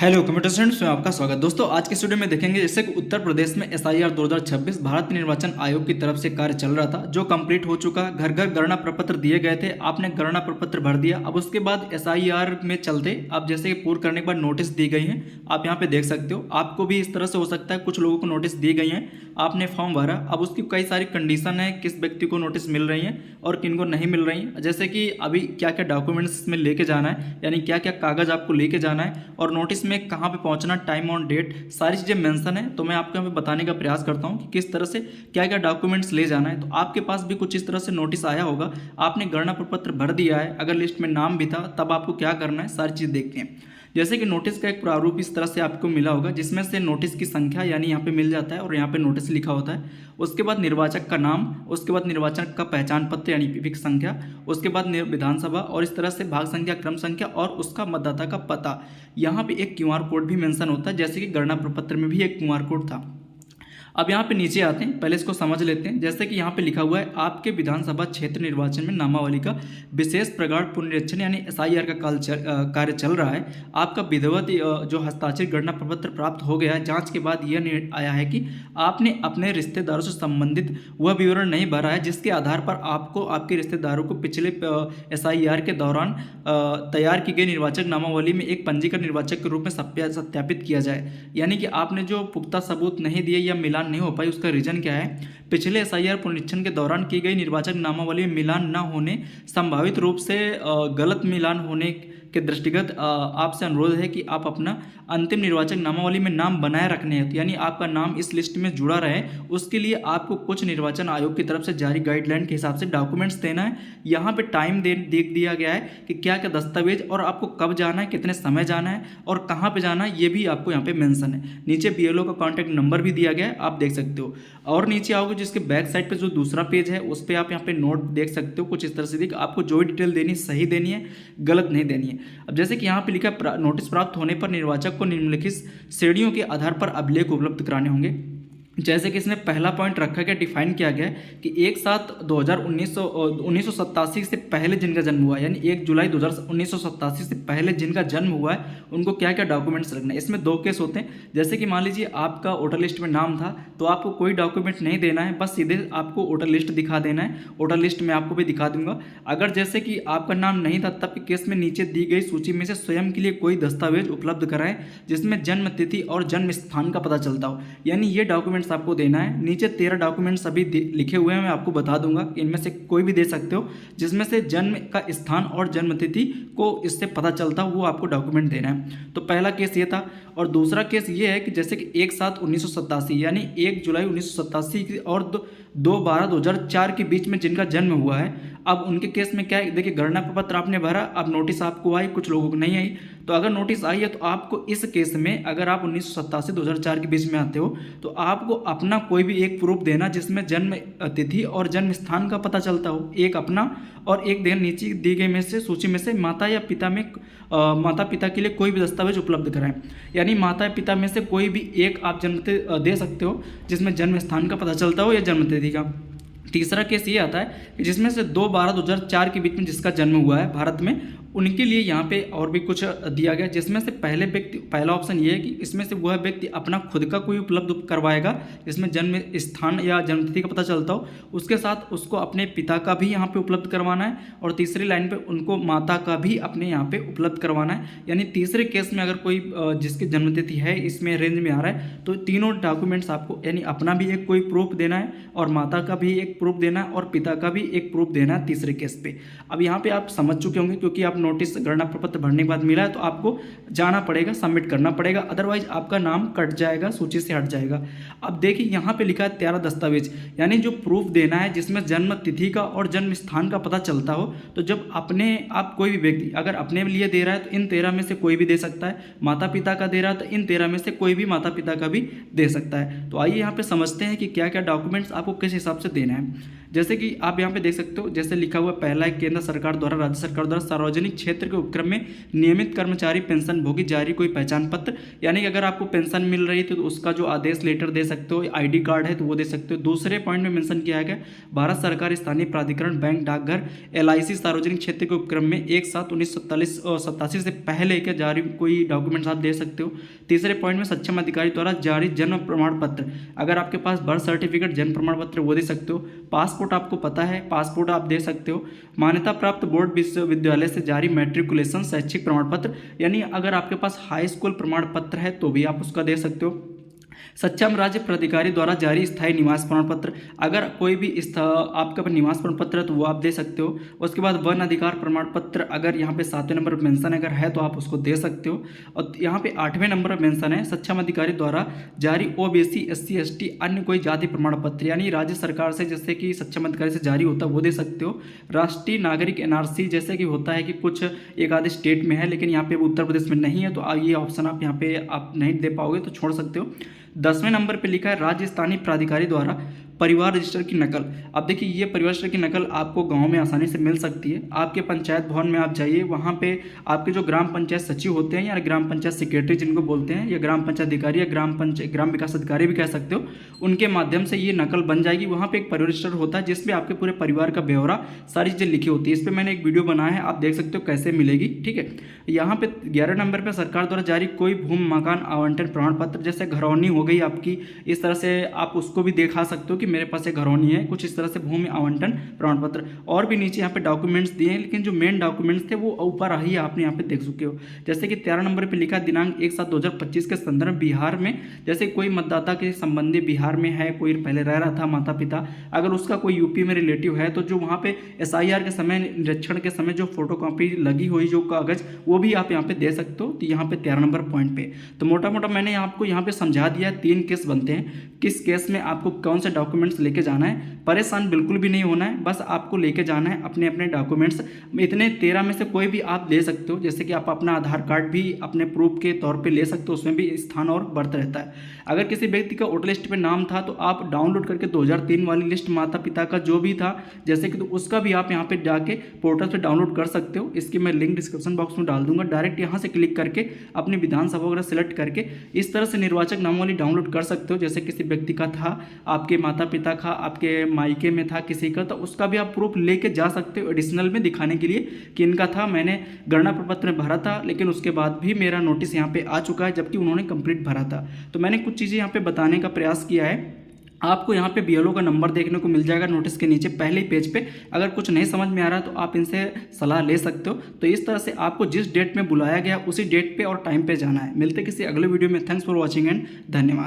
Hello computer students में आपका स्वागत। दोस्तों आज के स्टूडियो में देखेंगे जैसे कि उत्तर प्रदेश में एसआईआर 2026 भारत निर्वाचन आयोग की तरफ से कार्य चल रहा था जो कंप्लीट हो चुका। घर घर गणना प्रपत्र दिए गए थे, आपने गणना प्रपत्र भर दिया। अब उसके बाद एसआईआर में चलते आप जैसे कि पूर्ण करने के बाद नोटिस दी गई हैं, आप यहाँ पे देख सकते हो। आपको भी इस तरह से हो सकता है, कुछ लोगों को नोटिस दी गई हैं, आपने फॉर्म भरा। अब उसकी कई सारी कंडीशन है, किस व्यक्ति को नोटिस मिल रही है और किन को नहीं मिल रही है। जैसे कि अभी क्या क्या डॉक्यूमेंट्स में लेके जाना है, यानी क्या क्या कागज आपको लेके जाना है और नोटिस में कहाँ पे पहुंचना, टाइम ऑन डेट, सारी चीज़ें मेंशन है। तो मैं आपको यहाँ पे बताने का प्रयास करता हूँ कि किस तरह से क्या क्या डॉक्यूमेंट्स ले जाना है। तो आपके पास भी कुछ इस तरह से नोटिस आया होगा, आपने गणना प्रपत्र भर दिया है, अगर लिस्ट में नाम भी था तब आपको क्या करना है, सारी चीज़ देखते हैं। जैसे कि नोटिस का एक प्रारूप इस तरह से आपको मिला होगा जिसमें से नोटिस की संख्या यानी यहाँ पे मिल जाता है और यहाँ पे नोटिस लिखा होता है। उसके बाद निर्वाचक का नाम, उसके बाद निर्वाचक का पहचान पत्र यानी पीपिक संख्या, उसके बाद विधानसभा और इस तरह से भाग संख्या, क्रम संख्या और उसका मतदाता का पता। यहाँ पे एक क्यूआर कोड भी मेंशन होता है, जैसे कि गणना प्रपत्र में भी एक क्यूआर कोड था। अब यहाँ पे नीचे आते हैं, पहले इसको समझ लेते हैं। जैसे कि यहाँ पे लिखा हुआ है आपके विधानसभा क्षेत्र निर्वाचन में नामावली का विशेष प्रगाढ़ पुनरीक्षण यानी एसआईआर का कार्य चल रहा है। आपका विधिवत जो हस्ताक्षरित गणना प्रपत्र प्राप्त हो गया है। जांच के बाद यह आया है कि आपने अपने रिश्तेदारों से संबंधित वह विवरण नहीं भरा है जिसके आधार पर आपको आपके रिश्तेदारों को पिछले एसआईआर के दौरान तैयार की गई निर्वाचक नामावली में एक पंजीकृत निर्वाचक के रूप में सत्यापित किया जाए। यानी कि आपने जो पुख्ता सबूत नहीं दिए या मिलान नहीं हो पाई, उसका रीजन क्या है, पिछले एसआईआर पुनरीक्षण के दौरान की गई निर्वाचक नामावली में मिलान न होने, संभावित रूप से गलत मिलान होने के दृष्टिगत आपसे अनुरोध है कि आप अपना अंतिम निर्वाचक नामावली में नाम बनाए रखने हैं, यानी आपका नाम इस लिस्ट में जुड़ा रहे, उसके लिए आपको कुछ निर्वाचन आयोग की तरफ से जारी गाइडलाइन के हिसाब से डॉक्यूमेंट्स देना है। यहाँ पे टाइम देख दिया गया है कि क्या क्या दस्तावेज और आपको कब जाना है, कितने समय जाना है और कहाँ पे जाना है, ये भी आपको यहाँ पे मेंशन है। नीचे बीएलओ का कॉन्टैक्ट नंबर भी दिया गया है, आप देख सकते हो। और नीचे आओगे जिसके बैक साइड पे जो दूसरा पेज है उस पर आप यहाँ पे नोट देख सकते हो। कुछ इस तरह से देख, आपको जो भी डिटेल देनी सही देनी है, गलत नहीं देनी है। अब जैसे कि यहाँ पे लिखा नोटिस प्राप्त होने पर निर्वाचक को निम्नलिखित श्रेणियों के आधार पर अभिलेख उपलब्ध कराने होंगे। जैसे कि इसमें पहला पॉइंट रखा गया, डिफाइन किया गया है कि 1/7/1987 से पहले जिनका जन्म हुआ है, यानी 1 जुलाई 1987 से पहले जिनका जन्म हुआ है उनको क्या क्या डॉक्यूमेंट्स रखना है। इसमें दो केस होते हैं। जैसे कि मान लीजिए आपका वोटर लिस्ट में नाम था तो आपको कोई डॉक्यूमेंट नहीं देना है, बस सीधे आपको वोटर लिस्ट दिखा देना है। वोटर लिस्ट में आपको भी दिखा दूंगा। अगर जैसे कि आपका नाम नहीं था तब के केस में नीचे दी गई सूची में से स्वयं के लिए कोई दस्तावेज उपलब्ध कराएं जिसमें जन्म तिथि और जन्म स्थान का पता चलता हो, यानी ये डॉक्यूमेंट्स आपको देना है। नीचे 13 डॉक्यूमेंट्स अभी लिखे हुए हैं, मैं आपको बता दूंगा कि इनमें से कोई भी दे सकते हो जिसमें से जन्म का स्थान और जन्म तिथि को इससे पता चलता हो, वो आपको डॉक्यूमेंट देना है। तो पहला केस ये था। और दूसरा केस ये है कि जैसे कि 1/7/1987 यानी 1 जुलाई 1987 और 2/12/2004 के बीच में जिनका जन्म हुआ है, अब उनके केस में क्या है, देखिए गणना प्रपत्र आपने भरा, अब नोटिस आपको आई, कुछ लोगों को नहीं आई। तो अगर नोटिस आई है तो आपको इस केस में, अगर आप 1987-2004 के बीच में आते हो तो आपको अपना कोई भी एक प्रूफ देना जिसमें जन्म तिथि और जन्म स्थान का पता चलता हो, एक अपना और एक देन नीचे दी गई में से सूची में से माता या पिता में माता पिता के लिए कोई भी दस्तावेज उपलब्ध कराएं। यानी माता या पिता में से कोई भी एक आप जन्म दे सकते हो जिसमें जन्म स्थान का पता चलता हो या जन्म तिथि का। तीसरा केस ये आता है कि जिसमें से 2/12/2004 के बीच में जिसका जन्म हुआ है भारत में, उनके लिए यहाँ पे और भी कुछ दिया गया, जिसमें से पहला ऑप्शन ये है कि इसमें से वह व्यक्ति अपना खुद का कोई उपलब्ध करवाएगा जिसमें जन्म स्थान या जन्मतिथि का पता चलता हो, उसके साथ उसको अपने पिता का भी यहाँ पे उपलब्ध करवाना है और तीसरी लाइन पे उनको माता का भी अपने यहाँ पे उपलब्ध करवाना है। यानी तीसरे केस में अगर कोई जिसकी जन्मतिथि है इसमें रेंज में आ रहा है तो तीनों डॉक्यूमेंट्स आपको, यानी अपना भी एक कोई प्रूफ देना है और माता का भी एक प्रूफ देना है और पिता का भी एक प्रूफ देना है तीसरे केस पे। अब यहाँ पे आप समझ चुके होंगे क्योंकि आप नोटिस गणना प्रपत्र भरने के बाद मिला है तो आपको जाना पड़ेगा, सबमिट करना पड़ेगा, अदरवाइज आपका नाम कट जाएगा, सूची से हट जाएगा। अब देखिए यहाँ पे लिखा है 13 दस्तावेज, यानी जो प्रूफ देना है जिसमें जन्म तिथि का और जन्म स्थान का पता चलता हो। तो जब अपने आप कोई भी व्यक्ति अगर अपने लिए दे रहा है तो इन 13 में से कोई भी दे सकता है, माता पिता का दे रहा है तो इन 13 में से कोई भी माता पिता का भी दे सकता है। तो आइए यहाँ पे समझते हैं कि क्या क्या डॉक्यूमेंट्स आपको किस हिसाब से देना है। जैसे कि आप यहाँ पे देख सकते हो, जैसे लिखा हुआ पहला है, केंद्र सरकार द्वारा राज्य सरकार द्वारा सार्वजनिक क्षेत्र के उपक्रम में नियमित कर्मचारी पेंशन भोगी जारी कोई पहचान पत्र, यानी कि अगर आपको पेंशन मिल रही थी तो उसका जो आदेश लेटर दे सकते हो, आईडी कार्ड है तो वो दे सकते हो। दूसरे पॉइंट में मेंशन किया गया भारत सरकार, स्थानीय प्राधिकरण, बैंक, डाकघर, एलआईसी सार्वजनिक क्षेत्र के उपक्रम में 1/7/1987 से पहले के जारी कोई डॉक्यूमेंट्स आप दे सकते हो। तीसरे पॉइंट में सक्षम अधिकारी द्वारा जारी जन्म प्रमाण पत्र, अगर आपके पास बर्थ सर्टिफिकेट, जन्म प्रमाण पत्र वो दे सकते हो। पासपोर्ट आपको पता है, पासपोर्ट आप दे सकते हो। मान्यता प्राप्त बोर्ड विश्वविद्यालय से जारी मैट्रिकुलेशन शैक्षिक प्रमाण पत्र, यानी अगर आपके पास हाई स्कूल प्रमाण पत्र है तो भी आप उसका दे सकते हो। सक्षम राज्य प्राधिकारी द्वारा जारी स्थायी निवास प्रमाण पत्र, अगर कोई भी आपका निवास प्रमाण पत्र है तो वो आप दे सकते हो। उसके बाद वन अधिकार प्रमाण पत्र, अगर यहाँ पे 7वें नंबर पर मेंशन अगर है तो आप उसको दे सकते हो। और यहाँ पे 8वें नंबर पर मेंशन है सक्षम अधिकारी द्वारा जारी ओबीसी, एससी, एसटी अन्य कोई जाति प्रमाण पत्र, यानी राज्य सरकार से जैसे कि सक्षम अधिकारी से जारी होता है वो दे सकते हो। राष्ट्रीय नागरिक एनआरसी, जैसे कि होता है कि कुछ एक आधे स्टेट में है लेकिन यहाँ पे उत्तर प्रदेश में नहीं है, तो ये ऑप्शन आप यहाँ पे आप नहीं दे पाओगे तो छोड़ सकते हो। 10वें नंबर पे लिखा है राज्य स्थानीय प्राधिकारी द्वारा परिवार रजिस्टर की नकल। अब देखिए ये परिवार रजिस्टर की नकल आपको गांव में आसानी से मिल सकती है। आपके पंचायत भवन में आप जाइए, वहां पे आपके जो ग्राम पंचायत सचिव होते हैं या ग्राम पंचायत सेक्रेटरी जिनको बोलते हैं, या ग्राम पंचायत अधिकारी या ग्राम विकास अधिकारी भी कह सकते हो, उनके माध्यम से ये नकल बन जाएगी। वहाँ पे एक परिवार रजिस्टर होता है जिसमें आपके पूरे परिवार का ब्यौरा सारी चीज़ें लिखी होती है। इस पर मैंने एक वीडियो बनाया है, आप देख सकते हो कैसे मिलेगी। ठीक है, यहाँ पे 11 नंबर पर सरकार द्वारा जारी कोई भूमि मकान आवंटन प्रमाण पत्र, जैसे घरौनी हो गई आपकी, इस तरह से आप उसको भी दिखा सकते हो कि मेरे पास एक घरौनी है, कुछ इस तरह से भूमि आवंटन प्रमाण पत्र। और भी नीचे यहाँ पे डॉक्यूमेंट्स दिए हैं, लेकिन जो मेन डॉक्यूमेंट्स थे वो ऊपर ही आपने यहाँ पे देख चुके हो। जैसे कि 13 नंबर पे लिखा दिनांक 1/7/2025 के संदर्भ बिहार में, जैसे कोई मतदाता के संबंधी बिहार में है, कोई पहले रह रहा था माता पिता, अगर उसका कोई यूपी में रिलेटिव है तो जो वहाँ पे SIR के समय, निरीक्षण के समय जो फोटोकॉपी लगी हुई जो कागज, वो भी आप यहाँ पे दे सकते हो। तो यहाँ पे 13 नंबर पॉइंट पे तो मोटा मोटा मैंने आपको यहाँ पे समझा दिया है। 3 केस बनते हैं, किस केस में आपको कौन से डॉक्यूमेंट्स लेके जाना है। परेशान बिल्कुल भी नहीं होना है, बस आपको लेके जाना है अपने अपने डॉक्यूमेंट्स। इतने 13 में से कोई भी आप ले सकते हो, जैसे कि आप अपना आधार कार्ड भी अपने प्रूफ के तौर पे ले सकते हो, उसमें भी स्थान और बर्थ रहता है। अगर किसी व्यक्ति का वोटर लिस्ट पे नाम था तो आप डाउनलोड करके 2003 वाली लिस्ट माता पिता का जो भी था जैसे कि, तो उसका भी आप यहाँ पे जाके पोर्टल से डाउनलोड कर सकते हो। इसकी मैं लिंक डिस्क्रिप्शन बॉक्स में डाल दूंगा। डायरेक्ट यहाँ से क्लिक करके अपनी विधानसभा वगैरह सेलेक्ट करके इस तरह से निर्वाचक नामावली डाउनलोड कर सकते हो। जैसे किसी व्यक्ति का था, आपके माता पिता का, आपके मायके में था किसी का, तो उसका भी आप प्रूफ लेके जा सकते हो एडिशनल में दिखाने के लिए कि इनका था, मैंने गणना प्रपत्र में भरा था लेकिन उसके बाद भी मेरा नोटिस यहाँ पे आ चुका है जबकि उन्होंने कंप्लीट भरा था। तो मैंने कुछ चीज़ें यहाँ पे बताने का प्रयास किया है। आपको यहाँ पे BLO का नंबर देखने को मिल जाएगा नोटिस के नीचे पहले ही पेज पे। अगर कुछ नहीं समझ में आ रहा तो आप इनसे सलाह ले सकते हो। तो इस तरह से आपको जिस डेट में बुलाया गया उसी डेट पे और टाइम पे जाना है। मिलते किसी अगले वीडियो में। थैंक्स फॉर वॉचिंग एंड धन्यवाद।